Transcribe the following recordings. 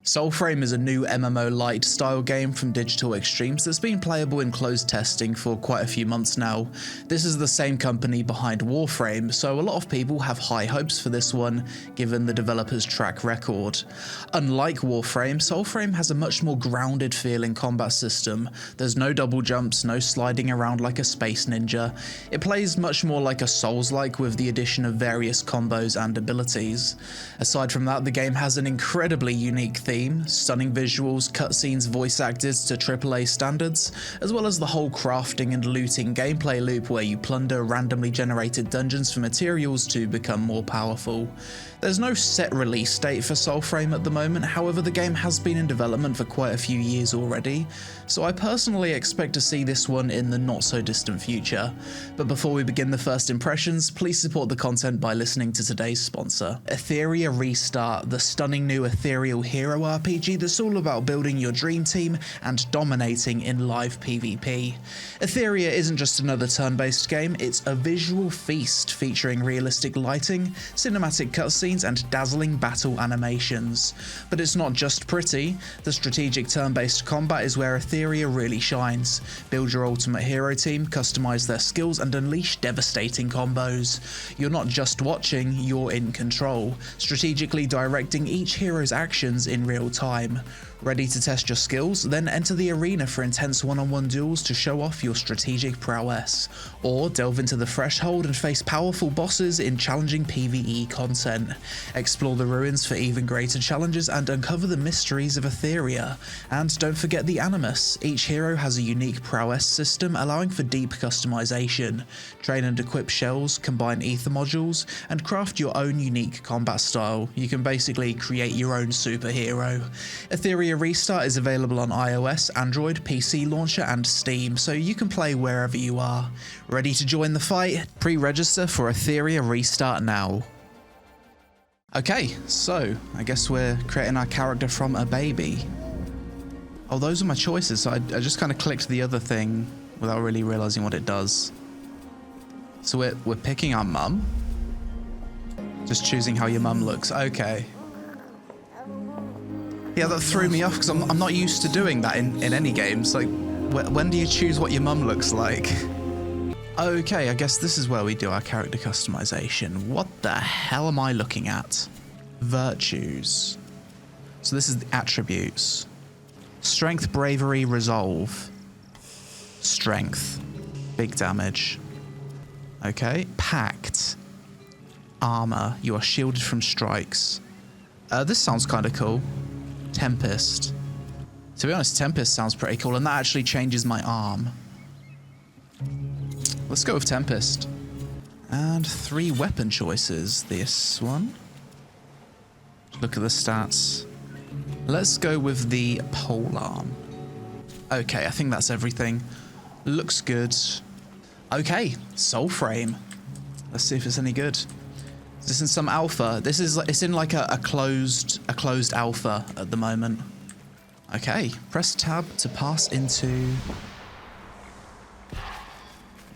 Soulframe is a new MMO Lite style game from Digital Extremes that's been playable in closed testing for quite a few months now. This is the same company behind Warframe, so a lot of people have high hopes for this one, given the developer's track record. Unlike Warframe, Soulframe has a much more grounded feeling combat system. There's no double jumps, no sliding around like a space ninja. It plays much more like a Soulslike with the addition of various combos and abilities. Aside from that, the game has an incredibly unique theme, stunning visuals, cutscenes voice acted to AAA standards, as well as the whole crafting and looting gameplay loop where you plunder randomly generated dungeons for materials to become more powerful. There's no set release date for Soulframe at the moment, however the game has been in development for quite a few years already, so I personally expect to see this one in the not so distant future. But before we begin the first impressions, please support the content by listening to today's sponsor. Etheria Restart, the stunning new ethereal hero RPG that's all about building your dream team and dominating in live PvP. Etheria isn't just another turn-based game, it's a visual feast featuring realistic lighting, cinematic cutscenes and dazzling battle animations. But it's not just pretty, the strategic turn-based combat is where Etheria really shines. Build your ultimate hero team, customize their skills and unleash devastating combos. You're not just watching, you're in control, strategically directing each hero's actions in real time. Ready to test your skills? Then enter the arena for intense one-on-one duels to show off your strategic prowess. Or delve into the threshold and face powerful bosses in challenging PvE content. Explore the ruins for even greater challenges and uncover the mysteries of Etheria. And don't forget the Animus. Each hero has a unique prowess system allowing for deep customization. Train and equip shells, combine ether modules, and craft your own unique combat style. You can basically create your own superhero. Etheria Restart is available on iOS, Android, PC Launcher and Steam, so you can play wherever you are. Ready to join the fight? Pre-register for Etheria Restart now. Okay, so I guess we're creating our character from a baby. Oh, those are my choices, so I just kind of clicked the other thing without really realizing what it does. So we're picking our mum. Just choosing how your mum looks. Okay. Yeah, that threw me off because I'm not used to doing that in any games. Like, when do you choose what your mum looks like? Okay, I guess this is where we do our character customization. What the hell am I looking at? Virtues. So this is the attributes. Strength, bravery, resolve. Strength. Big damage. Okay. Pact. Armor. You are shielded from strikes. This sounds kind of cool. Tempest. To be honest, Tempest sounds pretty cool, and that actually changes my arm. Let's go with Tempest. And 3 weapon choices. This one. Look at the stats. Let's go with the polearm. Okay, I think that's everything. Looks good. Okay, Soulframe. Let's see if it's any good. Is this in some alpha? It's in like a closed alpha at the moment. Okay, press tab to pass into.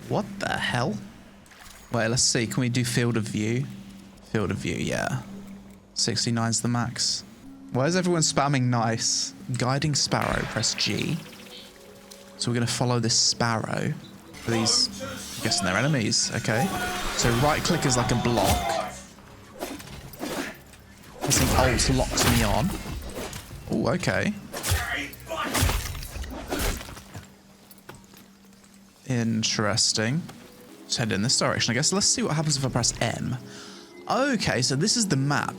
What the hell? Wait, let's see. Can we do field of view? Field of view, yeah. 69's the max. Why is everyone spamming nice? Guiding sparrow, press G. So we're gonna follow this sparrow. For these, I'm guessing they're enemies. Okay. So right click is like a block. Pressing Alt locks me on. Oh, okay. Interesting. Let's head in this direction, I guess. Let's see what happens if I press M. Okay, so this is the map.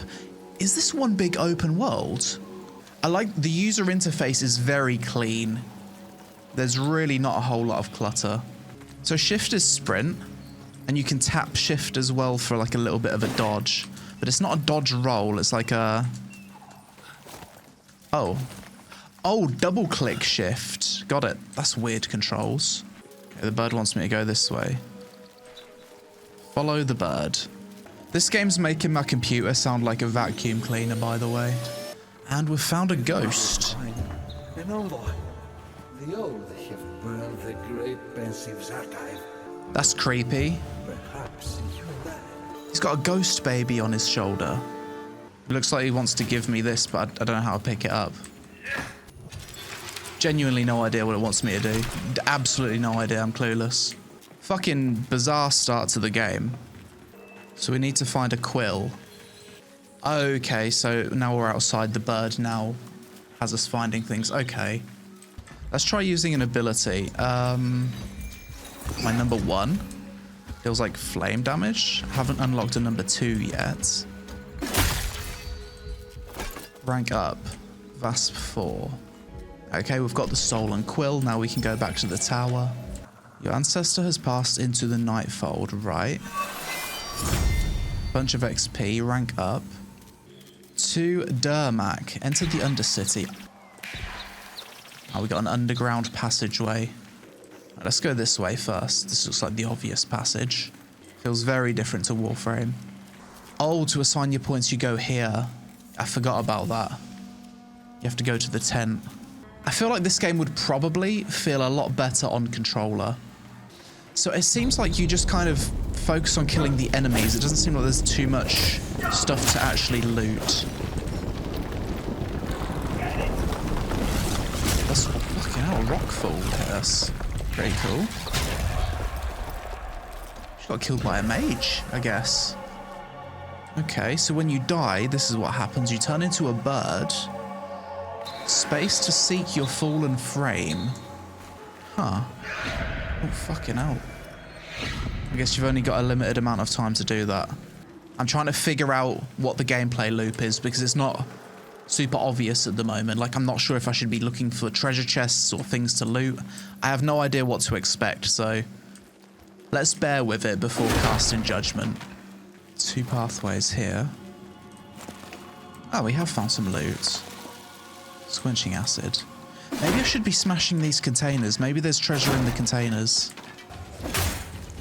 Is this one big open world? I like the user interface is very clean. There's really not a whole lot of clutter. So shift is sprint, and you can tap shift as well for like a little bit of a dodge. But it's not a dodge roll, it's like a... Oh, double click shift. Got it. That's weird controls. Okay, the bird wants me to go this way. Follow the bird. This game's making my computer sound like a vacuum cleaner, by the way. And we've found a ghost. The old have burned the great Pensieve's archive. That's creepy. Perhaps you die. He's got a ghost baby on his shoulder. It looks like he wants to give me this, but I don't know how to pick it up. Genuinely no idea what it wants me to do. Absolutely no idea, I'm clueless. Fucking bizarre start to the game. So we need to find a quill. Okay, so now we're outside. The bird now has us finding things. Okay. Let's try using an ability. My number 1 feels like flame damage. Haven't unlocked a number 2 yet. Rank up. Vasp 4. Okay, we've got the soul and quill. Now we can go back to the tower. Your ancestor has passed into the Nightfold, right? Bunch of XP, rank up. To Dermac, enter the Undercity. Oh, we got an underground passageway. Right, let's go this way first. This looks like the obvious passage. Feels very different to Warframe. Oh, to assign your points, you go here. I forgot about that. You have to go to the tent. I feel like this game would probably feel a lot better on controller. So it seems like you just kind of focus on killing the enemies. It doesn't seem like there's too much stuff to actually loot. That's fucking hell, rockfall hit us. Pretty cool. She got killed by a mage, I guess. Okay, so when you die, this is what happens. You turn into a bird. Space to seek your fallen frame. Huh. Oh, fucking hell. I guess you've only got a limited amount of time to do that. I'm trying to figure out what the gameplay loop is because it's not super obvious at the moment. Like, I'm not sure if I should be looking for treasure chests or things to loot. I have no idea what to expect, so let's bear with it before casting judgment. 2 pathways here. Oh, we have found some loot. Squenching acid. Maybe I should be smashing these containers. Maybe there's treasure in the containers.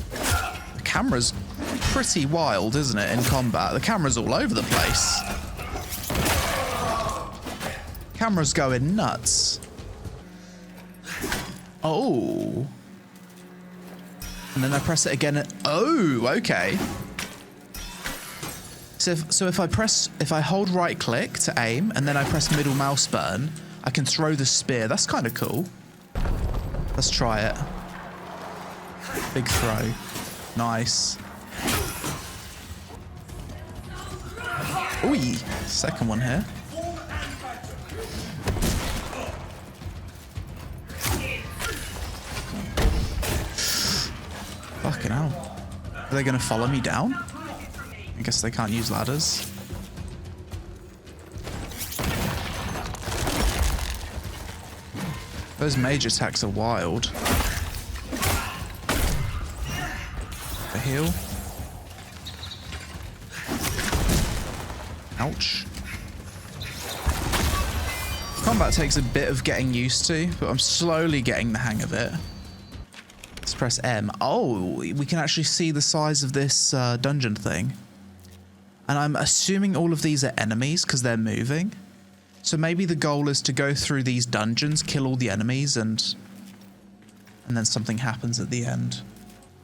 The camera's pretty wild, isn't it, in combat? The camera's all over the place. Camera's going nuts. Oh. And then I press it again. Oh, okay. So if I hold right click to aim and then I press middle mouse button, I can throw the spear. That's kind of cool. Let's try it. Big throw. Nice. Ooh, second one here. Fucking hell. Are they going to follow me down? I guess they can't use ladders. Those mage attacks are wild. A heal. Ouch. Combat takes a bit of getting used to, but I'm slowly getting the hang of it. Let's press M. Oh, we can actually see the size of this dungeon thing. And I'm assuming all of these are enemies because they're moving. So maybe the goal is to go through these dungeons, kill all the enemies, and then something happens at the end.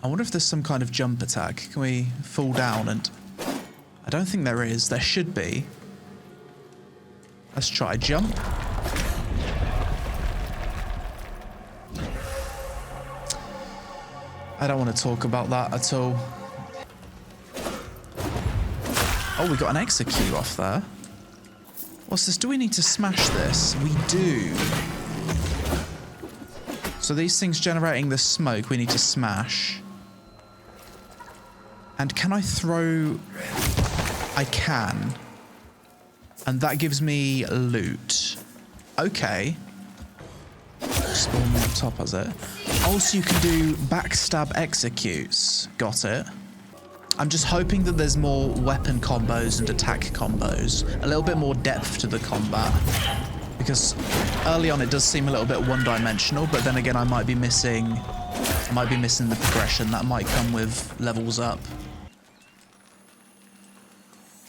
I wonder if there's some kind of jump attack. Can we fall down and... I don't think there is. There should be. Let's try jump. I don't want to talk about that at all. Oh, we got an execute off there. What's this? Do we need to smash this? We do. So these things generating the smoke, we need to smash. And can I throw... I can. And that gives me loot. Okay. Spawn on top, has it? Oh, so you can do backstab executes. Got it. I'm just hoping that there's more weapon combos and attack combos. A little bit more depth to the combat. Because early on it does seem a little bit one-dimensional, but then again I might be missing the progression. That might come with levels up.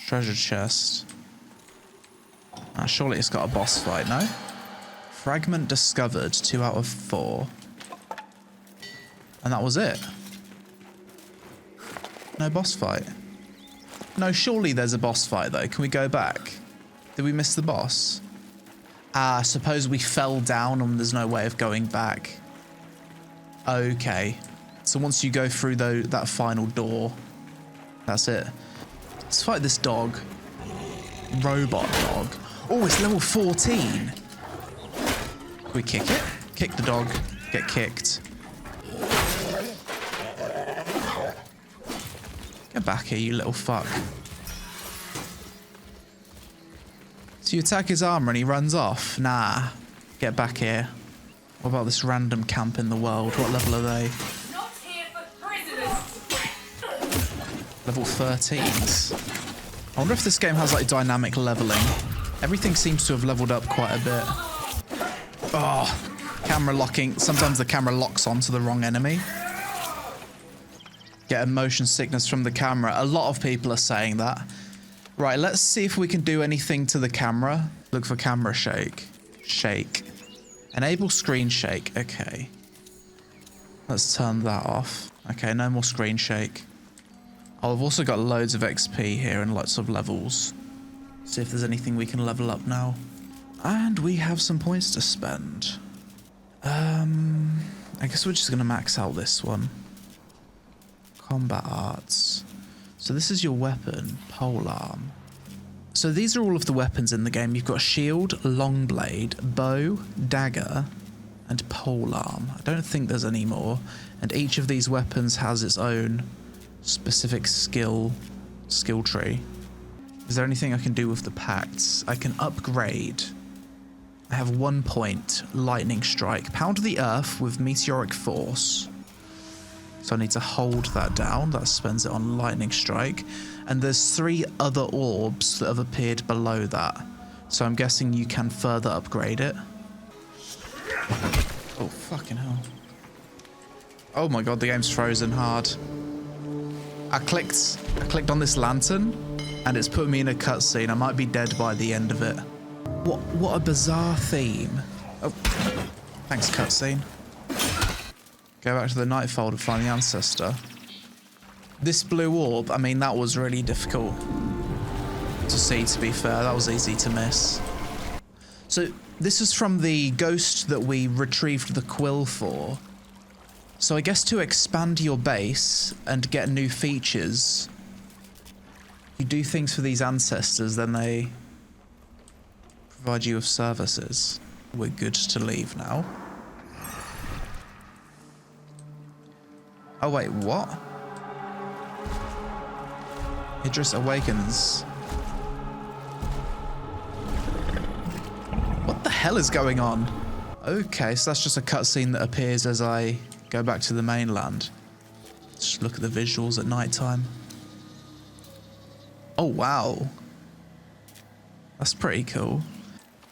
Treasure chest. Surely it's got a boss fight, no? Fragment discovered, 2 out of 4. And that was it. No boss fight. No, surely there's a boss fight though. Can we go back? Did we miss the boss? Ah, suppose we fell down and there's no way of going back. Okay. So once you go through that final door, that's it. Let's fight this dog. Robot dog. Oh, it's level 14. Can we kick it? Kick the dog. Get kicked. Get back here, you little fuck. So you attack his armor and he runs off? Nah. Get back here. What about this random camp in the world? What level are they? Not here for prisoners. Level 13s. I wonder if this game has like dynamic leveling. Everything seems to have leveled up quite a bit. Oh, camera locking. Sometimes the camera locks onto the wrong enemy. Get motion sickness from the camera. A lot of people are saying that. Right, let's see if we can do anything to the camera. Look for camera shake. Shake. Enable screen shake. Okay. Let's turn that off. Okay, no more screen shake. Oh, I've also got loads of XP here and lots of levels. See if there's anything we can level up now. And we have some points to spend. I guess we're just going to max out this one. Combat arts. So this is your weapon, polearm. So these are all of the weapons in the game. You've got shield, long blade, bow, dagger, and polearm. I don't think there's any more. And each of these weapons has its own specific skill tree. Is there anything I can do with the pacts? I can upgrade. I have 1 point, lightning strike. Pound the earth with meteoric force. So I need to hold that down. That spends it on lightning strike. And there's 3 other orbs that have appeared below that. So I'm guessing you can further upgrade it. Oh, fucking hell. Oh my god, the game's frozen hard. I clicked on this lantern and it's put me in a cutscene. I might be dead by the end of it. What a bizarre theme. Oh, thanks cutscene. Go back to the night fold and find the ancestor. This blue orb, I mean, that was really difficult to see, to be fair. That was easy to miss. So this is from the ghost that we retrieved the quill for. So I guess to expand your base and get new features, you do things for these ancestors, then they provide you with services. We're good to leave now. Oh wait, what? Idris awakens. What the hell is going on? Okay, so that's just a cutscene that appears as I go back to the mainland. Just look at the visuals at night time. Oh wow. That's pretty cool.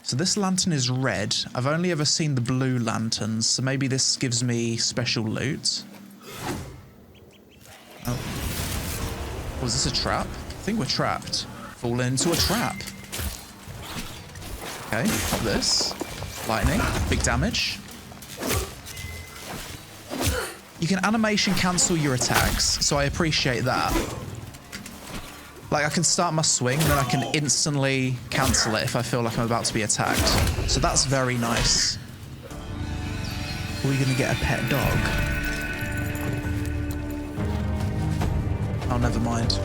So this lantern is red. I've only ever seen the blue lanterns, so maybe this gives me special loot. Oh. Was this a trap? I think we're trapped. Fall into a trap. Okay, pop this. Lightning, big damage. You can animation cancel your attacks, so I appreciate that. Like, I can start my swing, and then I can instantly cancel it if I feel like I'm about to be attacked. So that's very nice. Are we gonna get a pet dog? Oh, never mind.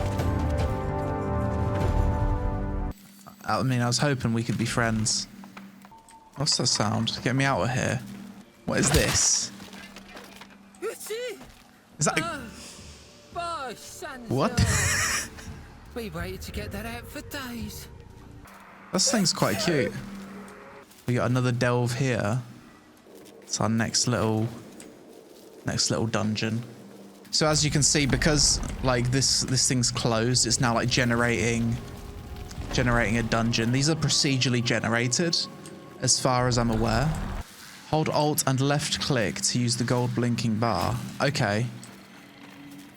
I mean, I was hoping we could be friends. What's that sound? Get me out of here. What is this? Is that what? We waited to get that out for days. This thing's quite cute. We got another delve here. It's our next little dungeon. So as you can see, because like this thing's closed, it's now like generating a dungeon. These are procedurally generated, as far as I'm aware. Hold Alt and left click to use the gold blinking bar. Okay.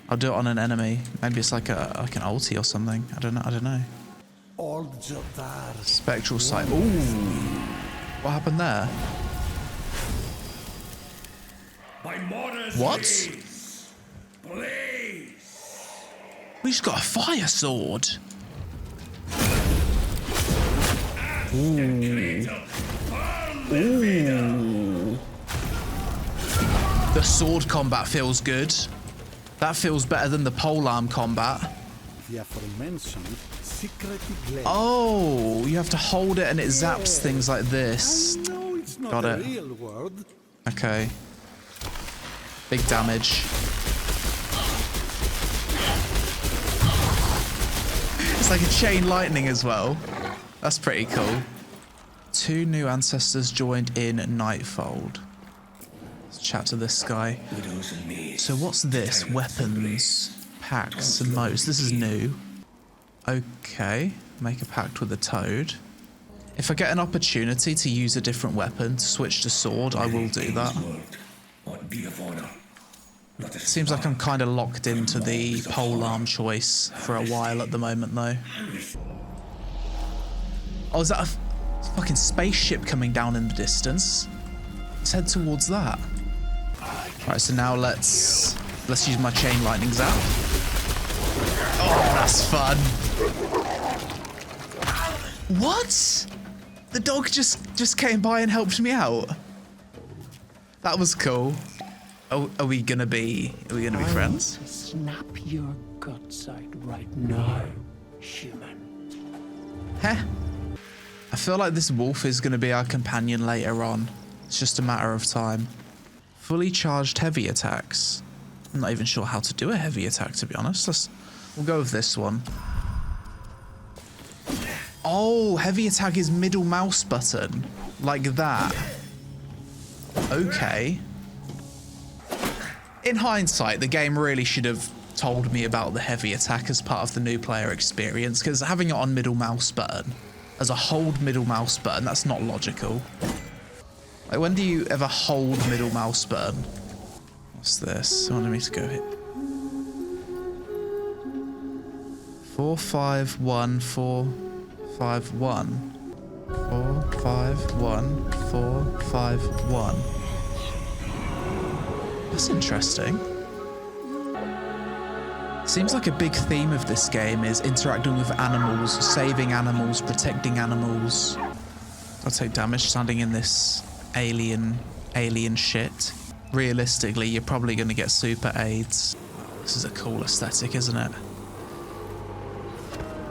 I'll do it on an enemy. Maybe it's like an ulti or something. I don't know. Spectral sight. Ooh. What happened there? What? We just got a fire sword. Ooh. Ooh. The sword combat feels good. That feels better than the polearm combat. The aforementioned secret blade. Oh, you have to hold it and it zaps things like this. No, it's not Got a it. real word. Okay. Big damage. It's like a chain lightning as well. That's pretty cool. 2 new ancestors joined in Nightfold. Let's chat to this guy. So what's this? Weapons, pacts, and modes. This is new. Okay. Make a pact with a toad. If I get an opportunity to use a different weapon to switch to sword, I will do that. Seems like I'm kind of locked into the polearm choice for a while at the moment, though. Oh, is that a fucking spaceship coming down in the distance? Let's head towards that. Right, so now let's use my chain lightning zap. Oh, that's fun. What? The dog just came by and helped me out. That was cool. Oh, are we gonna be friends? Snap your guts out right now, human. Heh. I feel like this wolf is gonna be our companion later on. It's just a matter of time. Fully charged heavy attacks. I'm not even sure how to do a heavy attack, to be honest. We'll go with this one. Oh, heavy attack is middle mouse button. Like that. Okay. In hindsight, the game really should have told me about the heavy attack as part of the new player experience, because having it on middle mouse button, as a hold middle mouse button, that's not logical. Like, when do you ever hold middle mouse button? What's this? I wanted me to go hit. 4, 5, 1, 4, 5, 1. 4, 5, 1, 4, 5, 1. That's interesting. Seems like a big theme of this game is interacting with animals, saving animals, protecting animals. I'll take damage standing in this alien shit. Realistically, you're probably going to get super AIDS. This is a cool aesthetic, isn't it?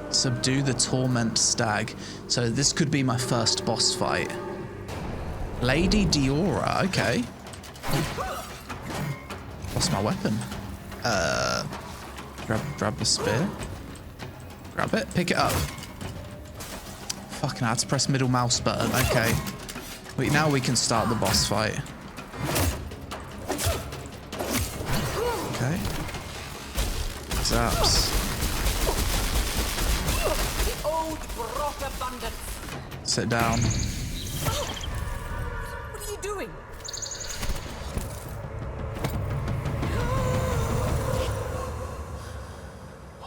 Subdue the Torment Stag. So this could be my first boss fight. Lady Diora, okay. What's my weapon? Grab the spear. Grab it, pick it up. Fucking, I had to press middle mouse button, okay. Wait, now we can start the boss fight. Okay. Zaps. The old brought abundance. Sit down. What are you doing?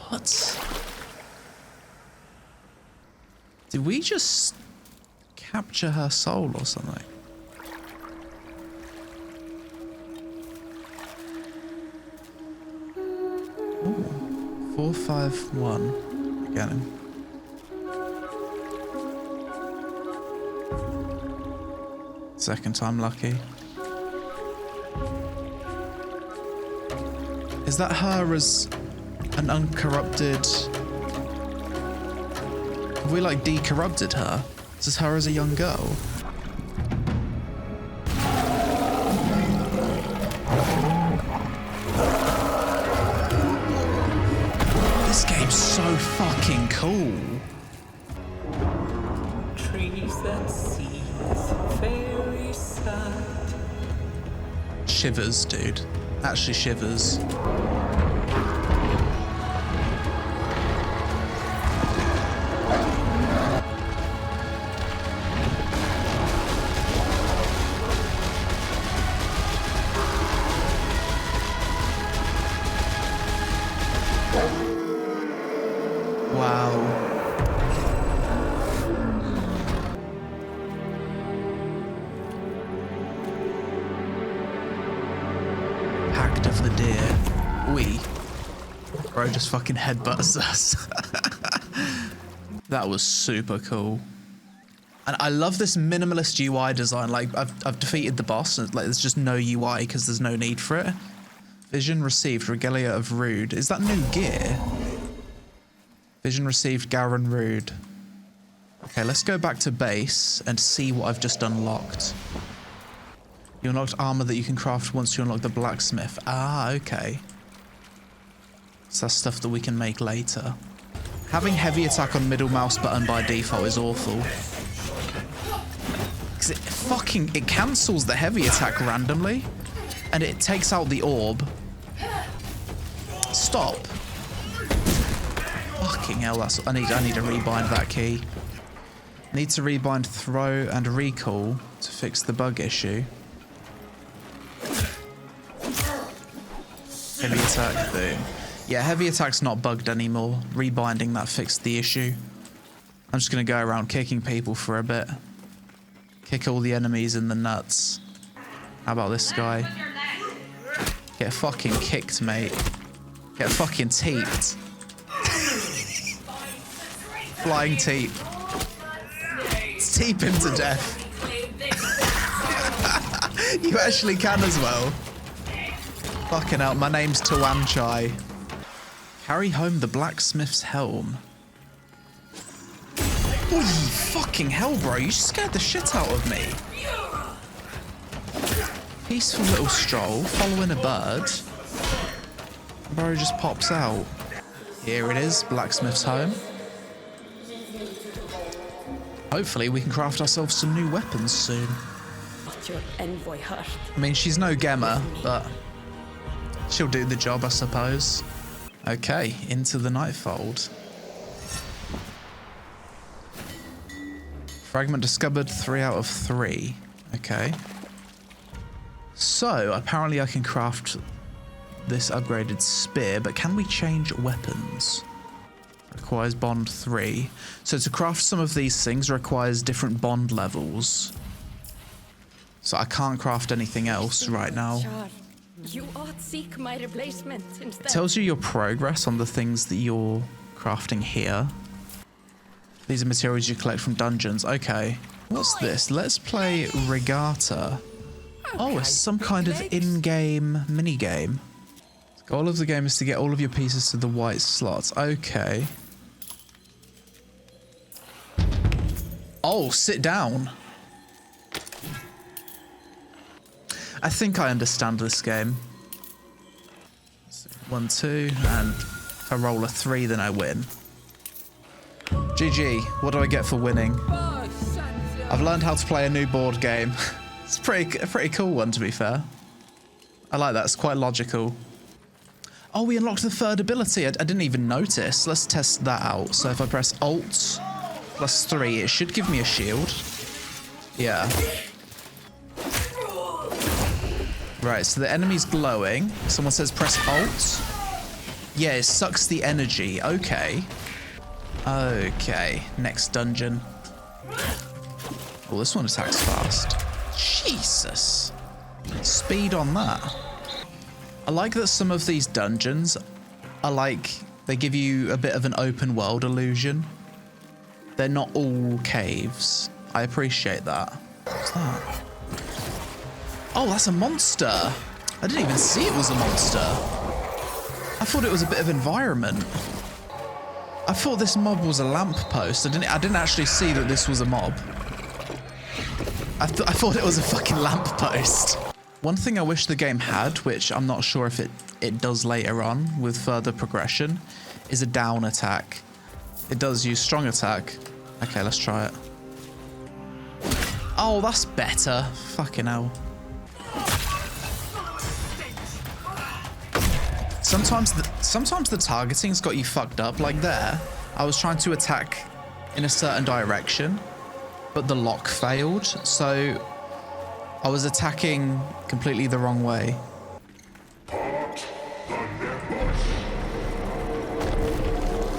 What? Did we just capture her soul or something? Ooh. 4, 5, 1. Get him. Second time lucky. Is that her as an uncorrupted? Have we like decorrupted her? Is this her as a young girl? This game's so fucking cool. Trees and seas, very sad. Shivers, dude. Actually shivers. Wow. Pact of the Deer. We. Bro just fucking headbutts us. That was super cool. And I love this minimalist UI design. Like, I've defeated the boss, and like there's just no UI because there's no need for it. Vision received Regalia of Rude. Is that new gear? Vision received Garen Rude. Okay, let's go back to base and see what I've just unlocked. You unlocked armor that you can craft once you unlock the blacksmith. Ah, okay. So that's stuff that we can make later. Having heavy attack on middle mouse button by default is awful. Because it cancels the heavy attack randomly. And it takes out the orb. Stop. Fucking hell, that's... I need to rebind that key. Need to rebind throw and recall to fix the bug issue. Heavy attack, boom. Yeah, heavy attack's not bugged anymore. Rebinding that fixed the issue. I'm just gonna go around kicking people for a bit. Kick all the enemies in the nuts. How about this guy? Get fucking kicked, mate. Get fucking teeped. Flying teep. Teep him to death. You actually can as well. Fucking hell, my name's Tuanchai. Carry home the blacksmith's helm. Oh, fucking hell, bro. You scared the shit out of me. Peaceful little stroll, following a bird. Bro just pops out. Here it is, blacksmith's home. Hopefully we can craft ourselves some new weapons soon. Your envoy hurt. I mean, she's no Gemma, but she'll do the job, I suppose. Okay, into the Nightfold. Fragment discovered, 3 out of 3. Okay. So, apparently I can craft this upgraded spear, but can we change weapons? Requires bond 3. So to craft some of these things requires different bond levels. So I can't craft anything else right now. You ought seek my replacement instead. It tells you your progress on the things that you're crafting here. These are materials you collect from dungeons. Okay. What's this? Let's play Regatta. Oh, it's some kind of in-game mini-game. The goal of the game is to get all of your pieces to the white slots. Okay. Oh, sit down. I think I understand this game. 1, 2, and if I roll a 3, then I win. GG. What do I get for winning? I've learned how to play a new board game. It's a pretty cool one, to be fair. I like that. It's quite logical. Oh, we unlocked the third ability. I didn't even notice. Let's test that out. So if I press Alt plus 3, it should give me a shield. Yeah. Right, so the enemy's glowing. Someone says press Alt. Yeah, it sucks the energy. Okay. Okay, next dungeon. Oh, this one attacks fast. Jesus. Speed on that. I like that some of these dungeons are like, they give you a bit of an open world illusion. They're not all caves. I appreciate that. What's that? Oh, that's a monster. I didn't even see it was a monster. I thought it was a bit of environment. I thought this mob was a lamppost. I didn't actually see that this was a mob. I thought it was a fucking lamppost. One thing I wish the game had, which I'm not sure if it does later on with further progression, is a down attack. It does use strong attack. Okay, let's try it. Oh, that's better. Fucking hell. Sometimes the targeting's got you fucked up. Like there, I was trying to attack in a certain direction, but the lock failed, so I was attacking completely the wrong way.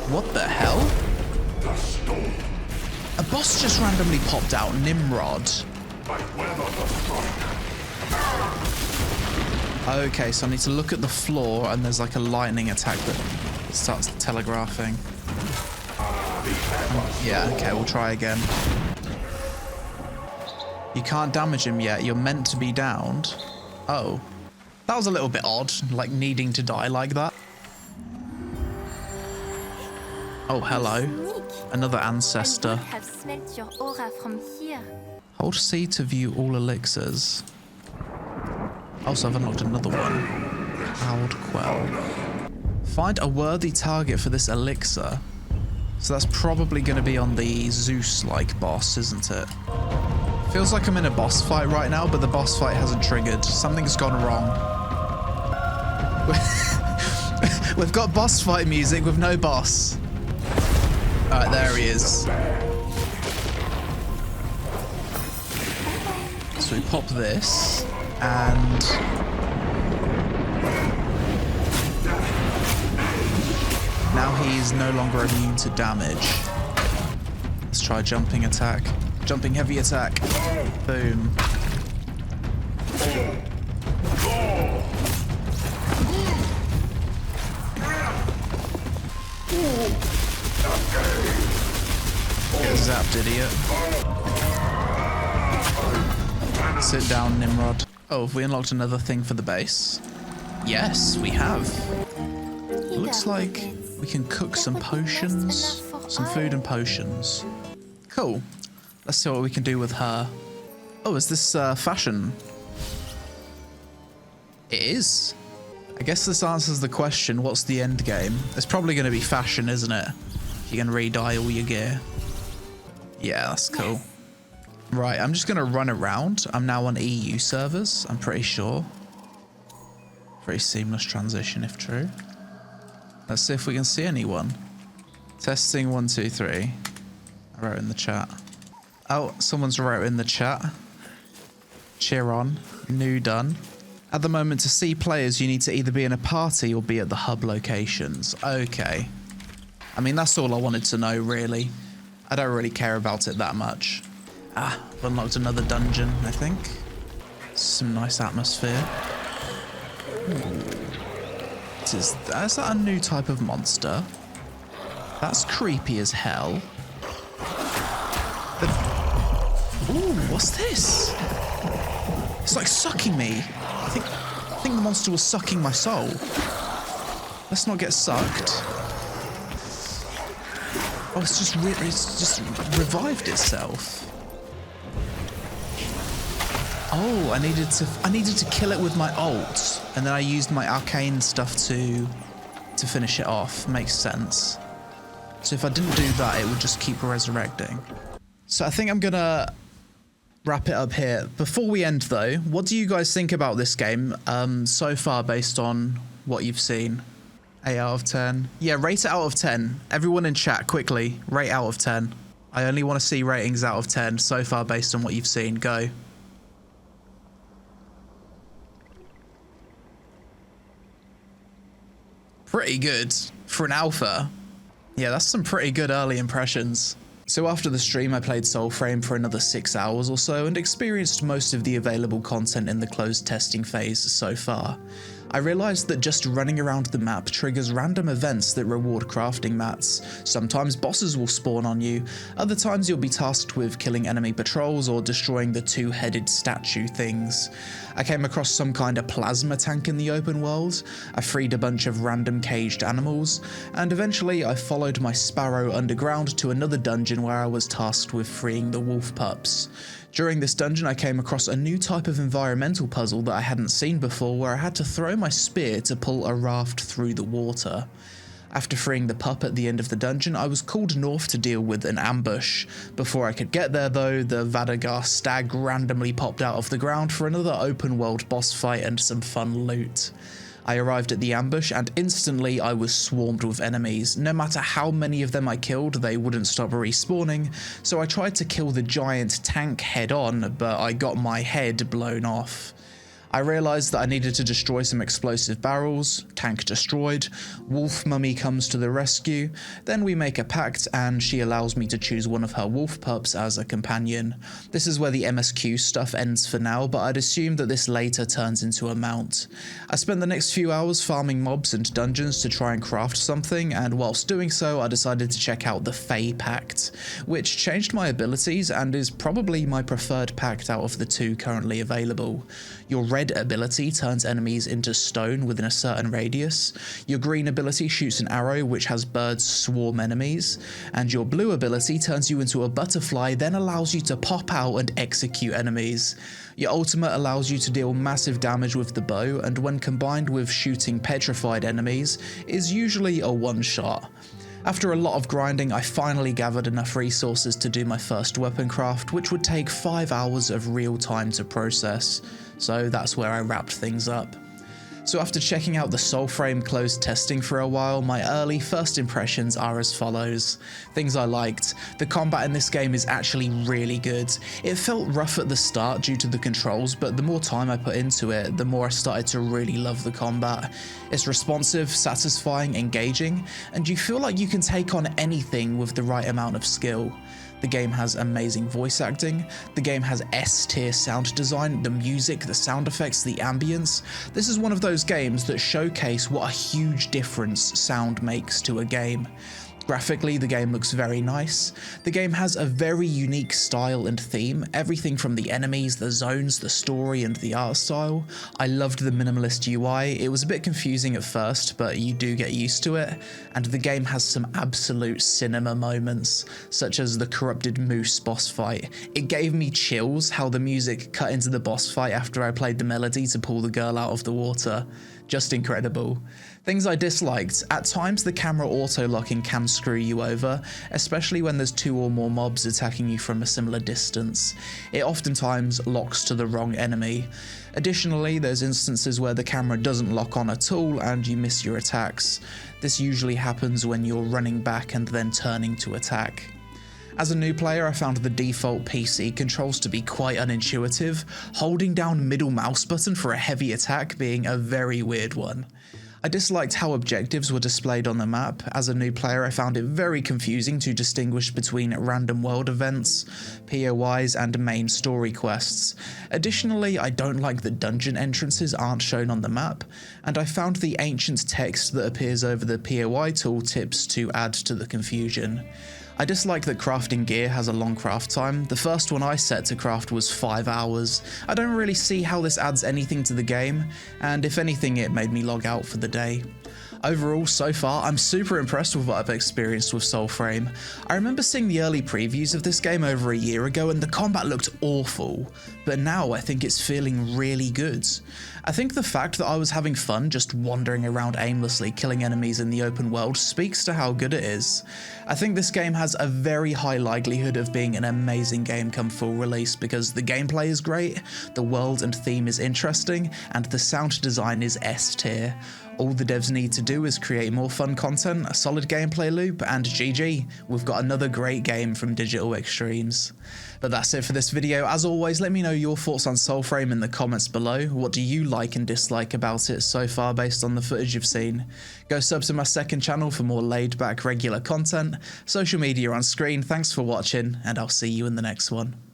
What the hell? A boss just randomly popped out, Nimrod. Okay, so I need to look at the floor and there's like a lightning attack that Starts telegraphing. Yeah, okay, we'll try again. You can't damage him yet. You're meant to be downed. Oh. That was a little bit odd, like needing to die like that. Oh, hello. Another ancestor. Have smelt your aura from here. Hold C to view all elixirs. Also, I've unlocked another one. Howled Quell. Find a worthy target for this elixir. So that's probably going to be on the Zeus-like boss, isn't it? Feels like I'm in a boss fight right now, but the boss fight hasn't triggered. Something's gone wrong. We've got boss fight music with no boss. Alright, there he is. So we pop this, and... now he's no longer immune to damage. Let's try jumping attack. Jumping heavy attack. Boom. Get zapped, idiot. Sit down, Nimrod. Oh, have we unlocked another thing for the base? Yes, we have. Looks like we can cook some potions. Some food and potions. Cool. Let's see what we can do with her. Oh, is this fashion? It is. I guess this answers the question, what's the end game? It's probably going to be fashion, isn't it? You can re-dye all your gear. Yeah, that's cool. Right, I'm just going to run around. I'm now on EU servers, I'm pretty sure. Pretty seamless transition, if true. Let's see if we can see anyone. Testing 1, 2, 3. I wrote in the chat. Oh, someone's wrote in the chat. Cheer on. New done. At the moment, to see players, you need to either be in a party or be at the hub locations. Okay. I mean, that's all I wanted to know, really. I don't really care about it that much. Ah, I've unlocked another dungeon, I think. Some nice atmosphere. Is that a new type of monster? That's creepy as hell. Ooh, what's this? It's like sucking me. I think the monster was sucking my soul. Let's not get sucked. Oh, it's just revived itself. Oh, I needed to kill it with my ult, and then I used my arcane stuff to finish it off. Makes sense. So if I didn't do that, it would just keep resurrecting. So I think I'm gonna wrap it up here. Before we end though, what do you guys think about this game so far based on what you've seen? 8 out of 10. Yeah, rate it out of 10. Everyone in chat, quickly, rate out of 10. I only want to see ratings out of 10 so far based on what you've seen. Go. Pretty good for an alpha. Yeah, that's some pretty good early impressions. So after the stream, I played Soulframe for another 6 hours or so and experienced most of the available content in the closed testing phase so far. I realised that just running around the map triggers random events that reward crafting mats. Sometimes bosses will spawn on you, other times you'll be tasked with killing enemy patrols or destroying the two-headed statue things. I came across some kind of plasma tank in the open world, I freed a bunch of random caged animals, and eventually I followed my sparrow underground to another dungeon where I was tasked with freeing the wolf pups. During this dungeon, I came across a new type of environmental puzzle that I hadn't seen before, where I had to throw my spear to pull a raft through the water. After freeing the pup at the end of the dungeon, I was called north to deal with an ambush. Before I could get there though, the Vadagar stag randomly popped out of the ground for another open world boss fight and some fun loot. I arrived at the ambush and instantly I was swarmed with enemies. No matter how many of them I killed, they wouldn't stop respawning, so I tried to kill the giant tank head on, but I got my head blown off. I realised that I needed to destroy some explosive barrels, tank destroyed, wolf mummy comes to the rescue, then we make a pact and she allows me to choose one of her wolf pups as a companion. This is where the MSQ stuff ends for now, but I'd assume that this later turns into a mount. I spent the next few hours farming mobs and dungeons to try and craft something, and whilst doing so I decided to check out the Fey Pact, which changed my abilities and is probably my preferred pact out of the two currently available. Your red ability turns enemies into stone within a certain radius, your green ability shoots an arrow which has birds swarm enemies, and your blue ability turns you into a butterfly, then allows you to pop out and execute enemies. Your ultimate allows you to deal massive damage with the bow, and when combined with shooting petrified enemies, is usually a one-shot. After a lot of grinding, I finally gathered enough resources to do my first weapon craft, which would take 5 hours of real time to process, so that's where I wrapped things up. So after checking out the Soulframe closed testing for a while, my early first impressions are as follows. Things I liked. The combat in this game is actually really good. It felt rough at the start due to the controls, but the more time I put into it, the more I started to really love the combat. It's responsive, satisfying, engaging, and you feel like you can take on anything with the right amount of skill. The game has amazing voice acting, the game has S-tier sound design, the music, the sound effects, the ambience. This is one of those games that showcase what a huge difference sound makes to a game. Graphically, the game looks very nice. The game has a very unique style and theme, everything from the enemies, the zones, the story, and the art style. I loved the minimalist UI. It was a bit confusing at first, but you do get used to it. And the game has some absolute cinema moments, such as the corrupted moose boss fight. It gave me chills how the music cut into the boss fight after I played the melody to pull the girl out of the water. Just incredible. Things I disliked. At times the camera auto-locking can screw you over, especially when there's 2 or more mobs attacking you from a similar distance. It oftentimes locks to the wrong enemy. Additionally, there's instances where the camera doesn't lock on at all and you miss your attacks. This usually happens when you're running back and then turning to attack. As a new player, I found the default PC controls to be quite unintuitive, holding down middle mouse button for a heavy attack being a very weird one. I disliked how objectives were displayed on the map. As a new player, I found it very confusing to distinguish between random world events, POIs, and main story quests. Additionally, I don't like that dungeon entrances aren't shown on the map, and I found the ancient text that appears over the POI tooltips to add to the confusion. I dislike that crafting gear has a long craft time. The first one I set to craft was 5 hours. I don't really see how this adds anything to the game, and if anything it made me log out for the day. Overall, so far, I'm super impressed with what I've experienced with Soulframe. I remember seeing the early previews of this game over a year ago and the combat looked awful, but now I think it's feeling really good. I think the fact that I was having fun just wandering around aimlessly killing enemies in the open world speaks to how good it is. I think this game has a very high likelihood of being an amazing game come full release because the gameplay is great, the world and theme is interesting, and the sound design is S-tier. All the devs need to do is create more fun content, a solid gameplay loop, and GG, we've got another great game from Digital Extremes. But that's it for this video. As always, let me know your thoughts on Soulframe in the comments below. What do you like and dislike about it so far based on the footage you've seen? Go sub to my second channel for more laid back regular content. Social media on screen. Thanks for watching, and I'll see you in the next one.